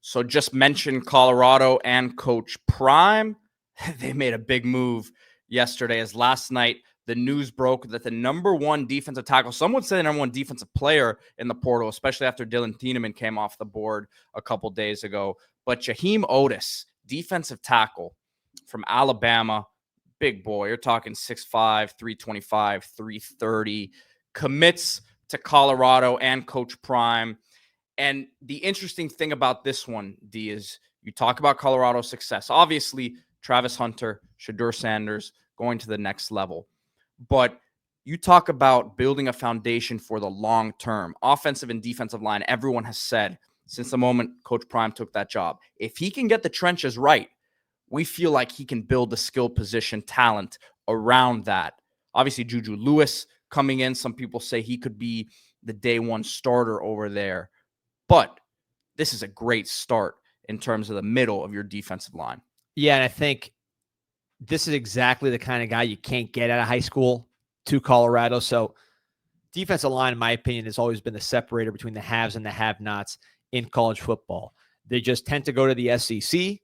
So just mention Colorado and Coach Prime. They made a big move yesterday, as last night the news broke that the number one defensive tackle, some would say the number one defensive player in the portal, especially after DLineman came off the board a couple days ago. But Jehiem Oatis, defensive tackle from Alabama, big boy. You're talking 6'5", 325, 330, commits to Colorado and Coach Prime. And the interesting thing about this one, D, is you talk about Colorado's success. Obviously, Travis Hunter, Deion Sanders going to the next level. But you talk about building a foundation for the long term. Offensive and defensive line, everyone has said since the moment Coach Prime took that job, if he can get the trenches right, we feel like he can build the skill position talent around that. Obviously, Juju Lewis coming in. Some people say he could be the day one starter over there. But this is a great start in terms of the middle of your defensive line. Yeah, and I think this is exactly the kind of guy you can't get out of high school to Colorado. So defensive line, in my opinion, has always been the separator between the haves and the have-nots in college football. They just tend to go to the SEC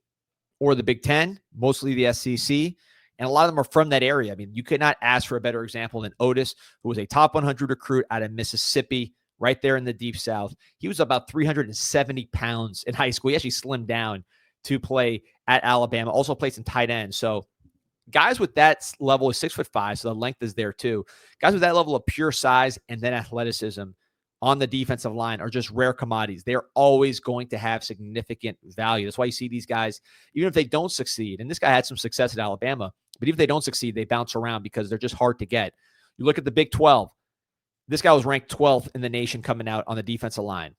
or the Big Ten, mostly the SEC, and a lot of them are from that area. I mean, you could not ask for a better example than Oatis, who was a top 100 recruit out of Mississippi, right there in the Deep South. He was about 370 pounds in high school. He actually slimmed down to play at Alabama, also plays some tight end. So guys with that level is 6'5", so the length is there too. Guys with that level of pure size and then athleticism on the defensive line are just rare commodities. They're always going to have significant value. That's why you see these guys, even if they don't succeed, and this guy had some success at Alabama, but even if they don't succeed, they bounce around because they're just hard to get. You look at the Big 12. This guy was ranked 12th in the nation coming out on the defensive line.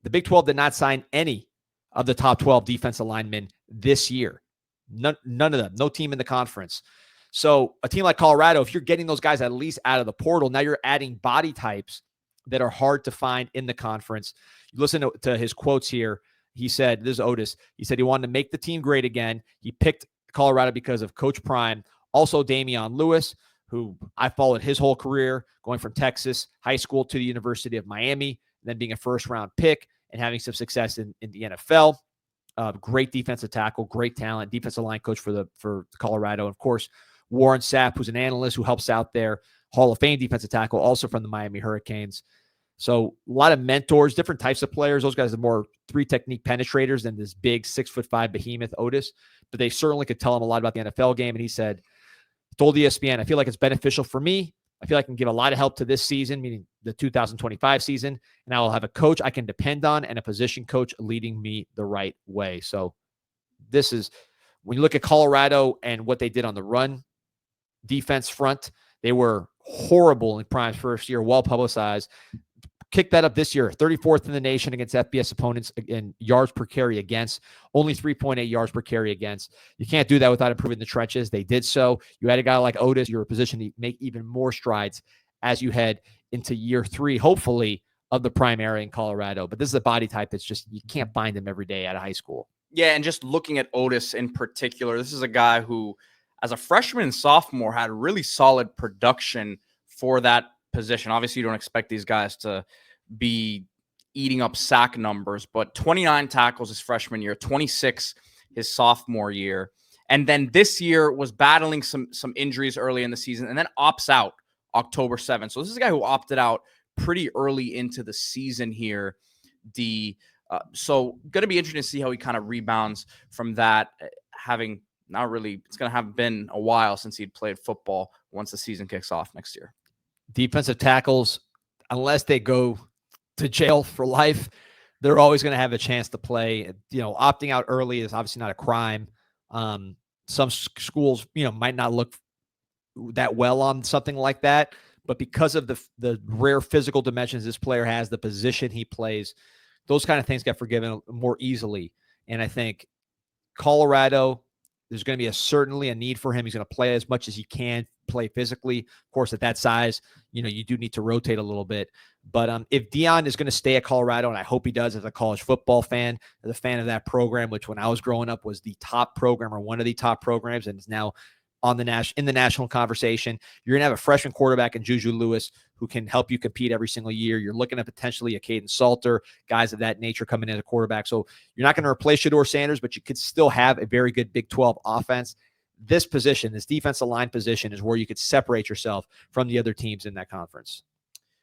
The Big 12 did not sign any of the top 12 defensive linemen this year. None of them. No team in the conference. So a team like Colorado, if you're getting those guys at least out of the portal, now you're adding body types that are hard to find in the conference. You listen to his quotes here. He said, this is Oatis, he said he wanted to make the team great again. He picked Colorado because of Coach Prime. Also, Deion Lewis, who I followed his whole career, going from Texas high school to the University of Miami, then being a first-round pick and having some success in the NFL. Great defensive tackle, great talent, defensive line coach for Colorado. And of course, Warren Sapp, who's an analyst who helps out there, Hall of Fame defensive tackle, also from the Miami Hurricanes. So a lot of mentors, different types of players. Those guys are more three-technique penetrators than this big 6'5" behemoth Oatis. But they certainly could tell him a lot about the NFL game. And he said, told ESPN, I feel like it's beneficial for me. I feel like I can give a lot of help to this season, meaning the 2025 season, and I will have a coach I can depend on and a position coach leading me the right way. So this is, when you look at Colorado and what they did on the run defense front, they were horrible in Prime's first year, well-publicized. Kick that up this year, 34th in the nation against FBS opponents in yards per carry against, only 3.8 yards per carry against. You can't do that without improving the trenches. They did so. You had a guy like Oatis. You're in a position to make even more strides as you head into year 3, hopefully, of the Prime area in Colorado. But this is a body type that's just, you can't find them every day out of high school. Yeah, and just looking at Oatis in particular, this is a guy who, as a freshman and sophomore, had really solid production for that position. Obviously, you don't expect these guys to be eating up sack numbers, but 29 tackles his freshman year, 26 his sophomore year. And then this year was battling some injuries early in the season and then opts out October 7th. So this is a guy who opted out pretty early into the season here. So going to be interesting to see how he kind of rebounds from that, having not really, it's going to have been a while since he'd played football once the season kicks off next year. Defensive tackles, unless they go to jail for life, they're always going to have a chance to play. You know, opting out early is obviously not a crime. Some schools, might not look that well on something like that, but because of the rare physical dimensions this player has, the position he plays, those kind of things get forgiven more easily. And I think Colorado, there's going to be certainly a need for him. He's going to play as much as he can, play physically. Of course, at that size, you do need to rotate a little bit. But if Deion is going to stay at Colorado, and I hope he does as a college football fan, as a fan of that program, which when I was growing up was the top program or one of the top programs, and is now on in the national conversation. You're going to have a freshman quarterback in Juju Lewis who can help you compete every single year. You're looking at potentially a Caden Salter, guys of that nature coming in as a quarterback. So you're not going to replace Shedeur Sanders, but you could still have a very good Big 12 offense. This position, this defensive line position, is where you could separate yourself from the other teams in that conference.